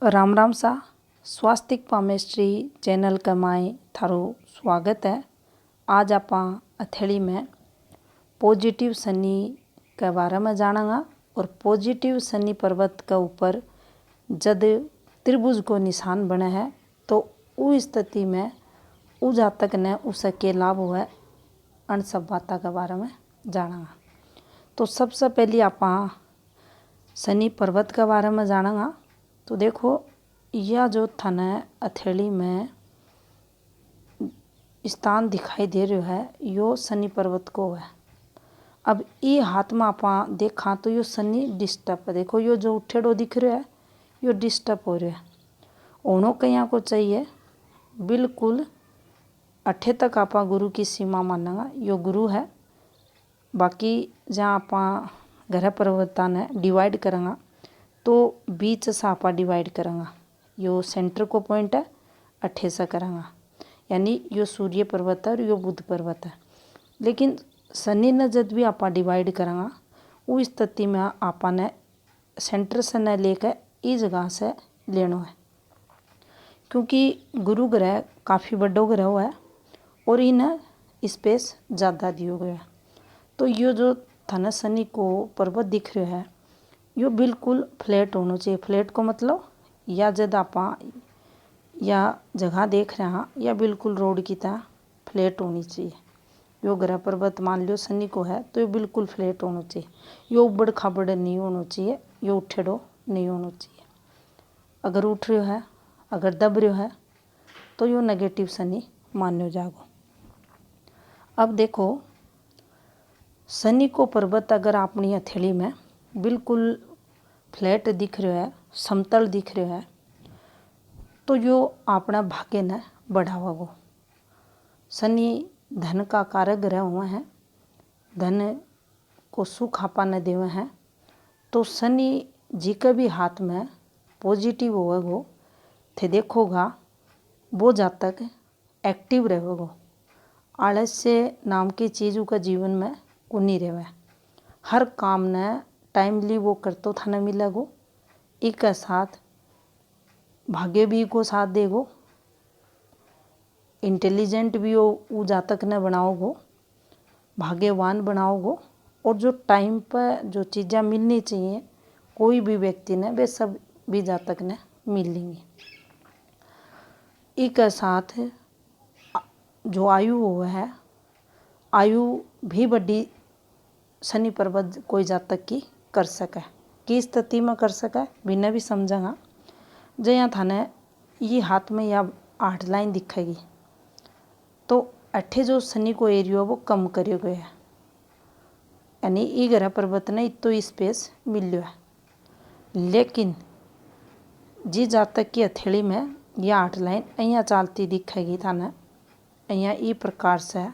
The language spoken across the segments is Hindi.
राम राम सा स्वास्तिक पामेस्ट्री चैनल का माए थारो स्वागत है। आज आप अथेली में पॉजिटिव शनि के बारे में जानेंगे और पॉजिटिव शनि पर्वत के ऊपर जब त्रिभुज को निशान बने है तो उस स्थिति में उ जातक ने उसे के लाभ हुआ अन सब बातों के बारे में जानेंगे। तो सबसे पहले आप शनि पर्वत के बारे में जानेंगे। तो देखो यह जो थाने अथेली में स्थान दिखाई दे रहा है यो शनि पर्वत को है। अब ये हाथ में आप देखा तो यो शनि डिस्टर्ब है। देखो यो जो उठेड़ो दिख रहा है यो डिस्टर्ब हो रहा है। ओनो कहीं को चाहिए बिल्कुल अठे तक आप गुरु की सीमा मानेंगे यो गुरु है। बाकी जहाँ आप ग्रह पर्वता ने डिवाइड करेंगे तो बीच से आप डिवाइड करेंगे। यो सेंटर को पॉइंट है अठे से करेंगे यानी यो सूर्य पर्वत है और यो बुध पर्वत है। लेकिन शनि ने जब भी आप डिवाइड करेंगे उस स्थिति में आपने सेंटर से न लेकर इस जगह से लेना है क्योंकि गुरु ग्रह काफ़ी बड़ो ग्रह है और इन्हें स्पेस ज़्यादा दियो गया है। तो यो जो थाने शनि को पर्वत दिख रहा है यो बिल्कुल फ्लैट होना चाहिए। फ्लैट को मतलब या जब आप या जगह देख रहे हैं या बिल्कुल रोड की तरह फ्लैट होनी चाहिए। यो ग्रह पर्वत मान लो शनि को है तो ये बिल्कुल फ्लैट होना चाहिए। यो उबड़ खाबड़ नहीं होना चाहिए, यो उठेड़ो नहीं होना चाहिए। अगर उठ रहा है अगर दब रहा है तो यो नेगेटिव शनि मान्यो जागो। अब देखो शनि को पर्वत अगर अपनी हथेली में बिल्कुल फ्लैट दिख रहा है समतल दिख रहा है तो यो अपना भाग्य ने बढ़ावागो। शनि धन का कारक ग्रह हुए हैं, धन को सुख आपा ने देवे हैं। तो शनि जी के भी हाथ में पॉजिटिव होवेगो थे देखोगा वो जातक एक्टिव रहेगो। आलस्य नाम की चीज़ का जीवन में कुनी रहे। हर काम ने टाइमली वो करतो थाने मिलेगो। एक साथ भाग्य भी को साथ देगो, इंटेलिजेंट भी वो जातक ने बनाओगो, भाग्यवान बनाओगो और जो टाइम पर जो चीज़ें मिलनी चाहिए कोई भी व्यक्ति ने वे सब भी जातक ने मिल लेंगी। एक साथ जो आयु हुआ है आयु भी बड़ी शनि पर्वत कोई जातक की कर सके किस स्थिति में कर सके बिना भी समझेगा। जो यहाँ थाने ये हाथ में या 8 लाइन दिखेगी तो अठे जो शनि को एरिया वो कम करियो गया है यानी ये ग्रह पर्वत ने इतो स्पेस मिलो है। लेकिन जी जातक की हथेली में यह 8 लाइन अहियाँ चालती दिखेगी थाने अहियाँ ई प्रकार से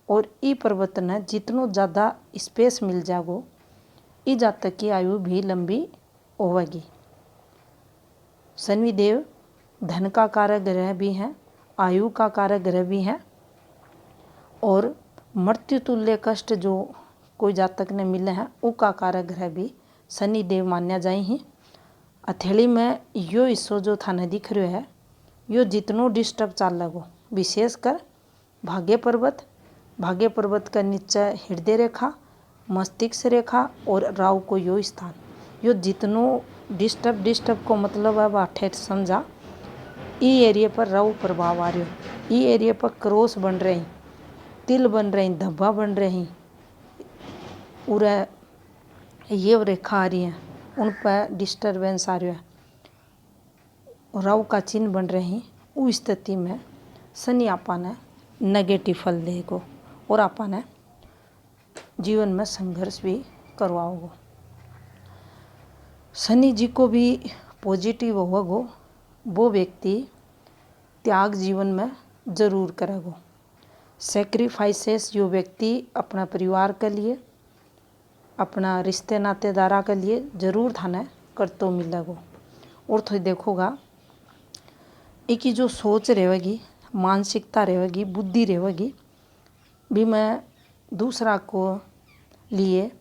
और ई पर्वत ने जितनो ज़्यादा स्पेस मिल जागो ई जातक की आयु भी लंबी होगी। शनिदेव धन का कारक ग्रह भी हैं, आयु का कारक ग्रह भी हैं और मृत्यु तुल्य कष्ट जो कोई जातक ने मिले हैं उसका कारक ग्रह भी शनिदेव मान्या जाए ही। हथेली में यो हिस्सों जो थाने दिख रहा है यो जितनो डिस्टर्ब चाल लगो विशेषकर भाग्य पर्वत का नीचे हृदय रेखा मस्तिष्क रेखा और राहु को यो स्थान यो जितनो डिस्टर्ब को मतलब है बाठे समझा। ई एरिया पर राहु प्रभाव आ रहा। ई एरिया पर क्रॉस बन रहे हैं, तिल बन रहे हैं, धब्बा बन रहे हैं और ये रेखा आ रही है उन पर डिस्टर्बेंस आ रहा है राहु का चिन्ह बन रहे हैं। उस स्थिति में शनि आपा ने नेगेटिव फल देगो और आपा ने जीवन में संघर्ष भी करवाओगो। शनि जी को भी पॉजिटिव होगो वो व्यक्ति त्याग जीवन में ज़रूर करेगो। सेक्रीफाइसेस जो व्यक्ति अपना परिवार के लिए अपना रिश्ते नातेदारा के लिए ज़रूर थाने करतो मिलेगो। और तो देखोगा एक ही जो सोच रहेगी मानसिकता रहेगी बुद्धि रहेगी भी मैं दूसरा को लिए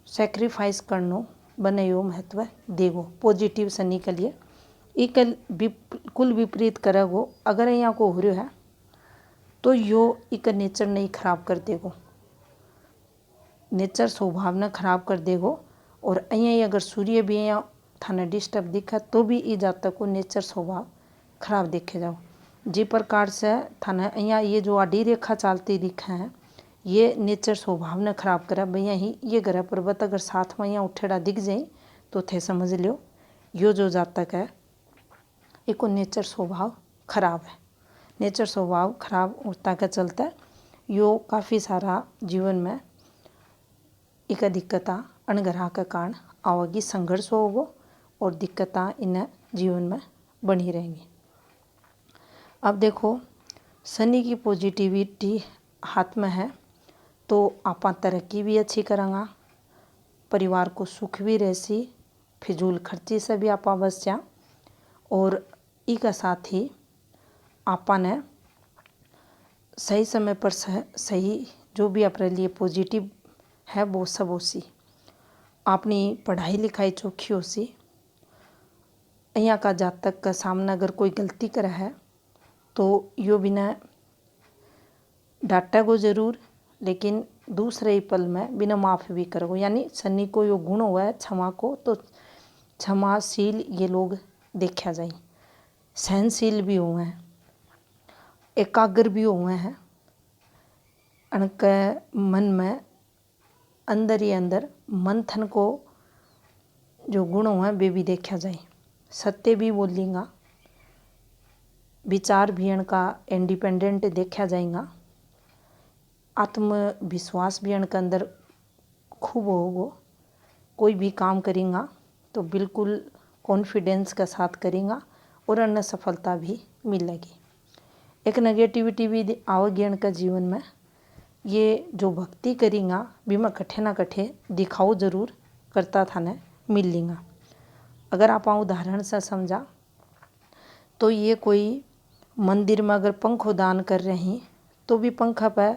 सेक्रीफाइस करनो बने यो महत्व देगो पॉजिटिव शनि के लिए। एक बिल्कुल विपरीत करेगो अगर यहाँ को हो रहा है तो यो एक नेचर नहीं खराब कर देगो, नेचर स्वभाव ने खराब कर देगो। और અહીંયા अगर सूर्य भी यहाँ थाने डिस्टर्ब दिखे तो भी ई जातक को नेचर स्वभाव खराब देखे जाओ। जी प्रकार से थाने અહીંયા ये जो आडी रेखा चालती दिखे हैं ये नेचर स्वभाव ने खराब करा। भैया ही ये ग्रह पर्वत अगर साथ में यहाँ उठेड़ा दिख जाए तो थे समझ लो यो जो जातक है इसको नेचर स्वभाव खराब है। नेचर स्वभाव खराब होता के चलते यो काफ़ी सारा जीवन में एक दिक्कत अणग्रह के कारण आवेगी, संघर्ष होगो और दिक्कतें इन्हें जीवन में बनी रहेंगी। अब देखो शनि की पॉजिटिविटी हाथ में है तो आप तरक्की भी अच्छी करांगा, परिवार को सुख भी रहसी, फिजूल खर्ची से भी आप बच जा। और इसका साथ ही आपने सही समय पर सही जो भी अपने लिए पॉजिटिव है वो सब होसी, अपनी पढ़ाई लिखाई चौखी होसी। यहाँ का जातक का सामने अगर कोई गलती करे है तो यो बिना डांटेगो जरूर, लेकिन दूसरे ही पल में बिना माफ़ भी करोगे। यानी शनि को यो गुण हुआ है क्षमा को, तो क्षमाशील ये लोग देखा जाए, सहनशील भी हुए हैं, एकाग्र भी हुए हैं, उनके मन में अंदर ही अंदर मंथन को जो गुण हुए वे भी देखा जाए, सत्य भी बोलेंगा, विचार भी इनका इंडिपेंडेंट देखा जाएगा, आत्मविश्वास भी इनके अंदर खूब होगा, कोई भी काम करेंगा तो बिल्कुल कॉन्फिडेंस के साथ करेंगा और अन्य सफलता भी मिलेगी। एक नेगेटिविटी भी आवेगी इनका जीवन में, ये जो भक्ति करेंगा बीमा कठे ना कठे दिखाओ जरूर करता थाने मिल लेंगा। अगर आप उदाहरण से समझा तो ये कोई मंदिर में अगर पंखो दान कर रहे हैं तो भी पंखा पर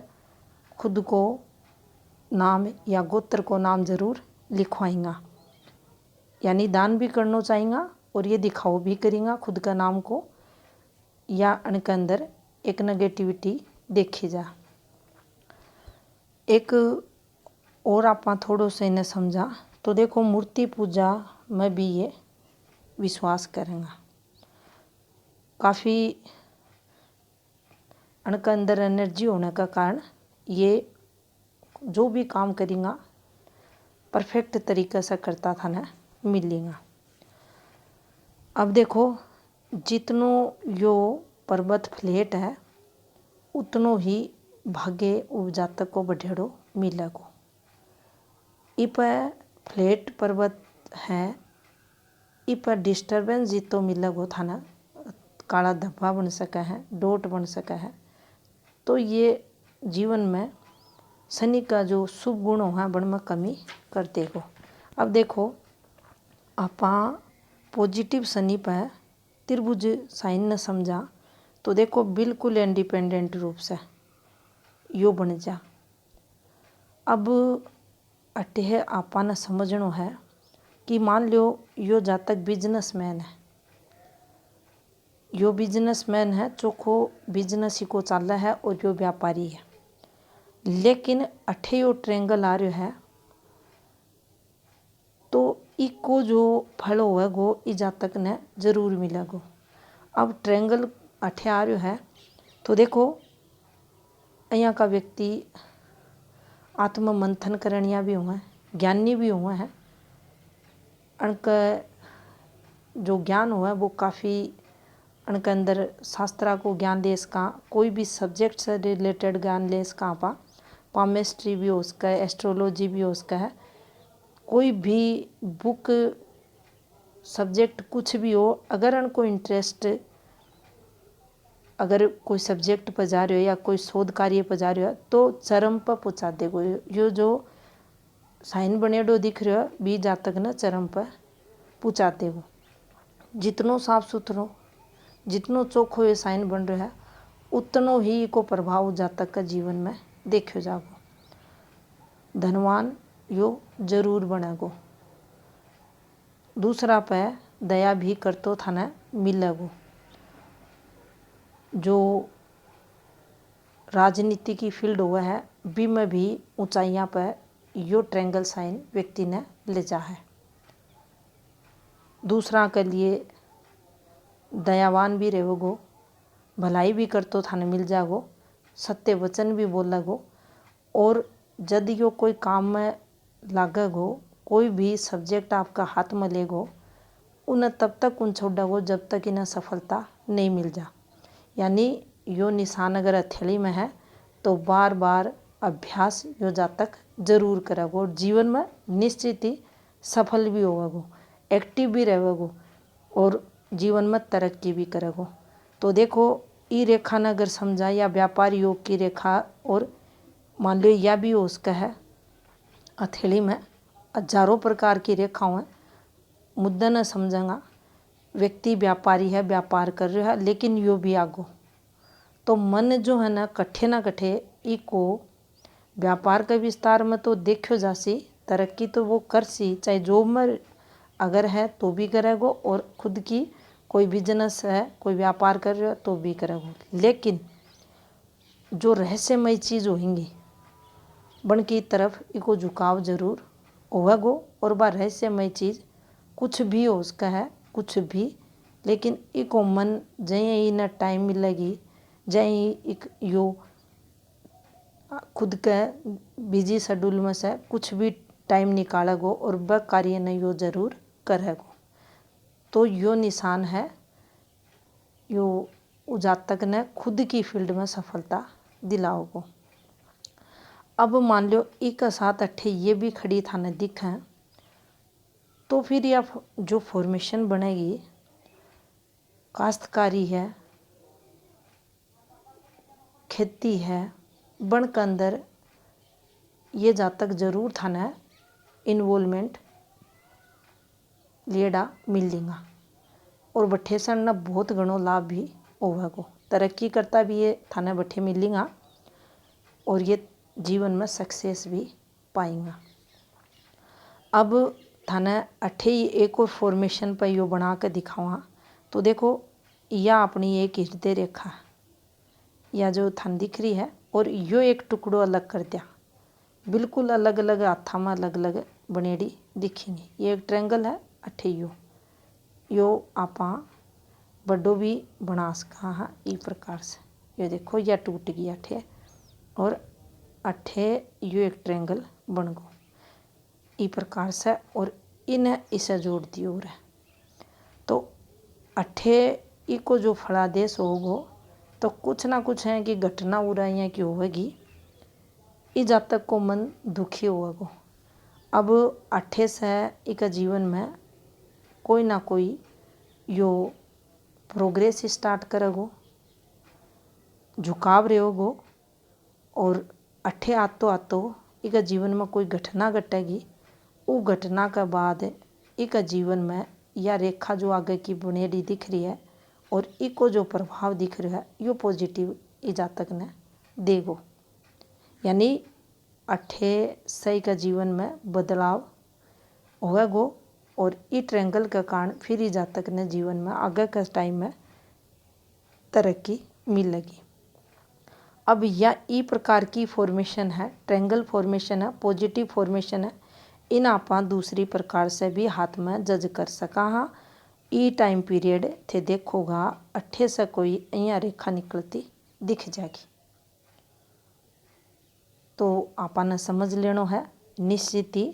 खुद को नाम या गोत्र को नाम जरूर लिखवाएंगा, यानी दान भी करना चाहेंगा और ये दिखाओ भी करेंगा खुद का नाम को, या उनके अंदर एक नेगेटिविटी देखी जा। एक और आप थोड़ो से इन्हें समझा तो देखो मूर्ति पूजा में भी ये विश्वास करेंगे, काफ़ी उनके अंदर एनर्जी होने का कारण ये जो भी काम करेंगा परफेक्ट तरीके से करता था ना मिलेगा। अब देखो जितनो यो पर्वत फ्लैट है उतनो ही भाग्य उपजातक को बढ़ेड़ो मिलेगो। इ पर फ्लैट पर्वत है, इ पर डिस्टर्बेंस जितो मिलेगो था ना, काला धब्बा बन सका है, डोट बन सका है, तो ये जीवन में शनि का जो शुभ गुण है बन में कमी कर देगो। अब देखो आप पॉजिटिव शनि पर त्रिभुज साइन न समझा तो देखो बिल्कुल इंडिपेंडेंट रूप से यो बन जा। अब अटे आपा ने समझनो है कि मान लो यो जातक बिजनेसमैन है, यो बिजनेसमैन है, चोखो बिजनेस ही को चाल है और यो व्यापारी है, लेकिन अठे यो ट्रेंगल आ रहा है तो इको जो फल होगा इस जातक ने जरूर मिलेगो। अब ट्रेंगल अठे आ रहा है तो देखो यहाँ का व्यक्ति आत्म मंथन करणिया भी हुआ है, ज्ञानी भी हुआ है, उनका जो ज्ञान हुआ है वो काफ़ी उनके अंदर शास्त्रा को ज्ञान ले सका, कोई भी सब्जेक्ट से रिलेटेड ज्ञान ले सका, आप पामेस्ट्री भी हो सका है, एस्ट्रोलॉजी भी हो सका है, कोई भी बुक सब्जेक्ट कुछ भी हो, अगर उनको इंटरेस्ट अगर कोई सब्जेक्ट पर जा रहे हो या कोई शोध कार्य पर जा रहे हो तो चरम पर पहुँचा देगो। यो जो साइन बनेडो दिख रहा है बी जातक ने चरम पर पहुँचा देगो। जितनो साफ सुथरो जितनो चोखो ये साइन बन रहा है उतनो ही को प्रभाव जातक का जीवन में देखो जागो। धनवान यो जरूर बनेगो, दूसरा पे दया भी करतो थाने मिलेगो। जो राजनीति की फील्ड हुआ है भी में भी ऊंचाइयां पर यो ट्रायंगल साइन व्यक्ति ने ले जा है। दूसरा के लिए दयावान भी रहेगो, भलाई भी करतो थाने मिल जागो, सत्य वचन भी बोलेगो। और यदि यो कोई काम में लागेगो, कोई भी सब्जेक्ट आपका हाथ में लेगो, उन्हें तब तक उन छोड़ेगो जब तक इन्हें सफलता नहीं मिल जा। यानी यो निशान अगर हथेली में है तो बार बार अभ्यास यो जातक जरूर करेगो और जीवन में निश्चित ही सफल भी होगो, एक्टिव भी रहेगो और जीवन में तरक्की भी करेगो। तो देखो ई रेखा ने अगर समझा या व्यापार योग की रेखा, और मान लो यह भी हो उसका है हथेली में हजारों प्रकार की रेखाओं है, मुद्दा न समझेगा व्यक्ति व्यापारी है, व्यापार कर रहा है, लेकिन यो भी आगो तो मन जो है ना कट्ठे ना कट्ठे इको व्यापार के विस्तार में तो देखो जासी, तरक्की तो वो कर सी, चाहे जॉब में अगर है तो भी करेगो और खुद की कोई बिजनेस है, कोई व्यापार कर रहे हो तो भी करेगो। लेकिन जो रहस्यमय चीज़ होंगी बन की तरफ इको झुकाव जरूर होगो। और वह रहस्यमय चीज़ कुछ भी हो उसका है, कुछ भी, लेकिन इको मन जय इन्हें टाइम मिलेगी, जय एक यो खुद के बिजी शेड्यूल में से कुछ भी टाइम निकालेगो और वह कार्य ने यो जरूर करेगो। तो यो निशान है यो जातक ने खुद की फील्ड में सफलता दिलाओगो। अब मान लो एक साथ अट्ठे ये भी खड़ी थाने दिखे, तो फिर यह जो फॉर्मेशन बनेगी काश्तकारी है, खेती है, बन के अंदर ये जातक जरूर थाने इन्वॉल्वमेंट लेड़ा मिल लेगा और बठे से न बहुत घणो लाभ भी होगा। तरक्की करता भी ये थाने बठे मिलेगा और ये जीवन में सक्सेस भी पाएगा। अब थाने अठे ही एक और फॉर्मेशन पर यो बना के दिखावा। तो देखो यह अपनी एक हृदय रेखा या जो थान दिख रही है, और यो एक टुकड़ो अलग कर दिया, बिल्कुल अलग अलग हाथा में अलग अलग बनेड़ी दिखेंगी। ये एक ट्रायंगल है, अठे यो आपा बड़ो भी बना सका है इस प्रकार से। ये देखो यह टूट गया अठे और अठे यो एक ट्रायंगल बन गो इस प्रकार से, और इन्हें इसे जोड़ दी और है। तो अठे इको जो फलादेश होगो तो कुछ ना कुछ है कि घटना उड़ाइया की होगी, इस जातक को मन दुखी होगो। अब अठे से एक जीवन में कोई ना कोई यो प्रोग्रेस स्टार्ट करेगो, झुकाव रहेगो, और अठे आतो आतो एक जीवन में कोई घटना घटेगी। वो घटना के बाद एक जीवन में यह रेखा जो आगे की बुनेडी दिख रही है और इको जो प्रभाव दिख रहा है यो पॉजिटिव इस जातक ने देगो। यानी अठे सही का जीवन में बदलाव होगो और इस ट्रायंगल के कारण फिर इस जातक ने जीवन में आगे के टाइम में तरक्की मिलेगी। अब यह ई प्रकार की फॉर्मेशन है, ट्रायंगल फॉर्मेशन है, पॉजिटिव फॉर्मेशन है। इन आपा दूसरी प्रकार से भी हाथ में जज कर सका हाँ। ई टाइम पीरियड थे देखोगा अठे से कोई यहाँ रेखा निकलती दिख जाएगी तो आपा ने समझ लेनो है निश्चित ही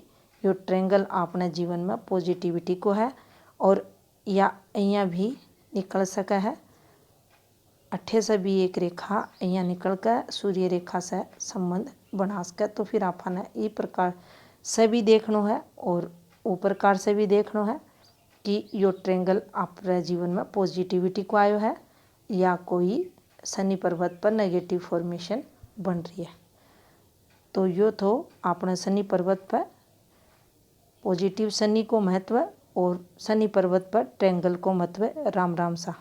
यो ट्रायंगल आपने जीवन में पॉजिटिविटी को है और या यहाँ भी निकल सका है। अठे से भी एक रेखा यहाँ निकल कर सूर्य रेखा से संबंध बना सके। तो फिर आपने ये प्रकार से भी देखना है और वो प्रकार से भी देखना है कि यो ट्रायंगल आपके जीवन में पॉजिटिविटी को आयो है या कोई शनि पर्वत पर नेगेटिव फॉर्मेशन बन रही है। तो यो तो आपने शनि पर्वत पर पॉजिटिव शनि को महत्व और शनि पर्वत पर ट्रायंगल को महत्व। राम राम सा।